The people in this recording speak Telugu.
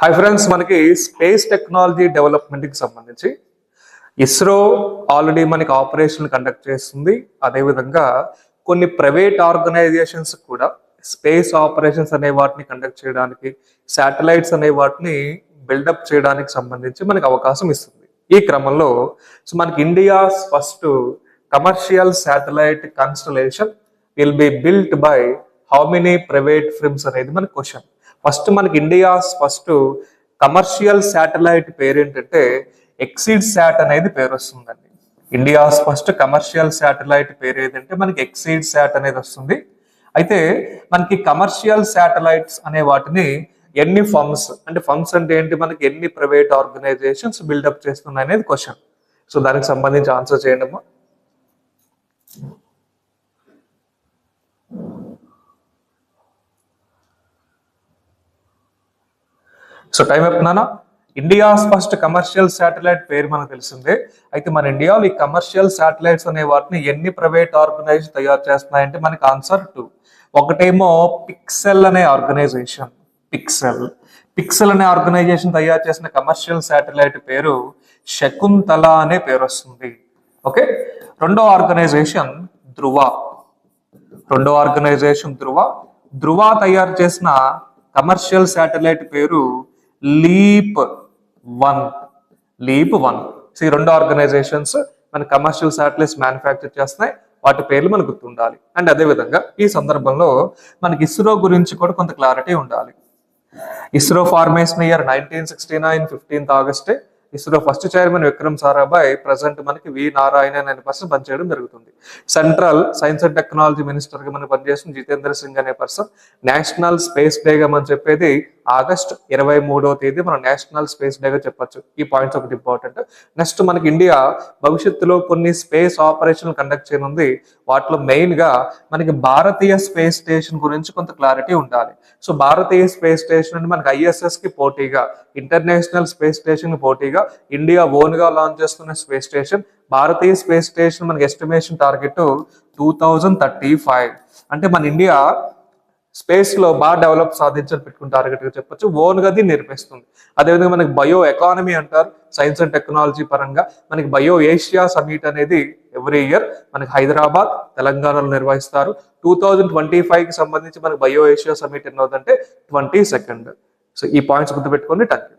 హాయ్ ఫ్రెండ్స్, మనకి స్పేస్ టెక్నాలజీ డెవలప్మెంట్ కి సంబంధించి ఇస్రో ఆల్రెడీ మనకి ఆపరేషన్లు కండక్ట్ చేస్తుంది. అదేవిధంగా కొన్ని ప్రైవేట్ ఆర్గనైజేషన్స్ కూడా స్పేస్ ఆపరేషన్స్ అనే వాటిని కండక్ట్ చేయడానికి, శాటిలైట్స్ అనే వాటిని బిల్డప్ చేయడానికి సంబంధించి మనకి అవకాశం ఇస్తుంది. ఈ క్రమంలో మనకి India's first commercial satellite constellation will be built by how many private firms అనేది మన క్వశ్చన్. ఫస్ట్ మనకి ఇండియాస్ ఫస్ట్ కమర్షియల్ శాటిలైట్ పేరు ఏంటంటే ఎక్సీడ్ శాట్ అనేది పేరు వస్తుందండి. ఇండియాస్ ఫస్ట్ కమర్షియల్ శాటిలైట్ పేరు ఏదంటే మనకి ఎక్సీడ్ శాట్ అనేది వస్తుంది. అయితే మనకి కమర్షియల్ శాటిలైట్స్ అనే వాటిని ఎన్ని ఫర్మ్స్ అంటే ఏంటి, మనకి ఎన్ని ప్రైవేట్ ఆర్గనైజేషన్స్ బిల్డప్ చేస్తున్నాయి అనేది క్వశ్చన్. సో దానికి సంబంధించి ఆన్సర్ చేయండి అమ్మా. సో టైం చెప్తున్నానా? ఇండియాస్ ఫస్ట్ కమర్షియల్ శాటిలైట్ పేరు మనకు తెలిసిందే. అయితే మన ఇండియాలో ఈ కమర్షియల్ శాటిలైట్స్ అనే వాటిని ఎన్ని ప్రైవేట్ ఆర్గనైజేషన్ తయారు చేస్తున్నాయంటే మనకి ఆన్సర్ 2. ఒకటేమో పిక్సెల్ అనే ఆర్గనైజేషన్. పిక్సెల్ అనే ఆర్గనైజేషన్ తయారు చేసిన కమర్షియల్ శాటిలైట్ పేరు శకుంతల అనే పేరు వస్తుంది. ఓకే. రెండో ఆర్గనైజేషన్ ధృవ తయారు చేసిన కమర్షియల్ శాటిలైట్ పేరు లీప్ వన్. సో ఈ రెండు ఆర్గనైజేషన్స్ మన కమర్షియల్ శాటిలైట్స్ మ్యానుఫ్యాక్చర్ చేస్తున్నాయి. వాటి పేర్లు మనకు గుర్తుండాలి. అండ్ అదేవిధంగా ఈ సందర్భంలో మనకి ఇస్రో గురించి కూడా కొంత క్లారిటీ ఉండాలి. ఇస్రో ఫార్మేషన్ ఇయర్ 1969 15th ఆగస్టే. ISRO first chairman Vikram Sarabhai, present మనకి వి నారాయణన్ అనే పర్సన్ పనిచేయడం జరుగుతుంది. Central science and technology minister గా మనకి పనిచేస్తుంది జితేంద్ర సింగ్ అనే పర్సన్. నేషనల్ స్పేస్ డే గా మనం చెప్పేది ఆగస్ట్ 23వ తేదీ మనం నేషనల్ స్పేస్ డే గా చెప్పొచ్చు. ఈ పాయింట్స్ ఒకటి ఇంపార్టెంట్. నెక్స్ట్ మనకి ఇండియా భవిష్యత్తులో కొన్ని స్పేస్ ఆపరేషన్లు కండక్ట్ చేయనుంది. వాటిలో మెయిన్ గా మనకి భారతీయ స్పేస్ స్టేషన్ గురించి కొంత క్లారిటీ ఉండాలి. సో భారతీయ స్పేస్ స్టేషన్ అంటే మనకి ISS కి పోటీగా, ఇంటర్నేషనల్ స్పేస్ స్టేషన్ కి పోటీగా ఇండియా ఓన్ గా లాంచ్ చేస్తున్న స్పేస్ స్టేషన్. భారతీయ స్పేస్ స్టేషన్ మనకి ఎస్టిమేషన్ టార్గెట్ 2035. అంటే మన ఇండియా స్పేస్ లో బాగా డెవలప్ సాధించని పెట్టుకున్న టార్గెట్ గా చెప్పొచ్చు. ఓన్ గా దీన్ని నిర్మిస్తుంది. అదేవిధంగా మనకి బయో ఎకానమీ అంటారు సైన్స్ అండ్ టెక్నాలజీ పరంగా. మనకి బయో ఏషియా సమిట్ అనేది ఎవ్రీ ఇయర్ మనకి హైదరాబాద్, తెలంగాణలో నిర్వహిస్తారు. 2025 కి సంబంధించి మనకి బయో ఏషియా సమిట్ ఎన్నోదంటే 22nd. సో ఈ పాయింట్స్ గుర్తుపెట్టుకోండి. థాంక్యూ.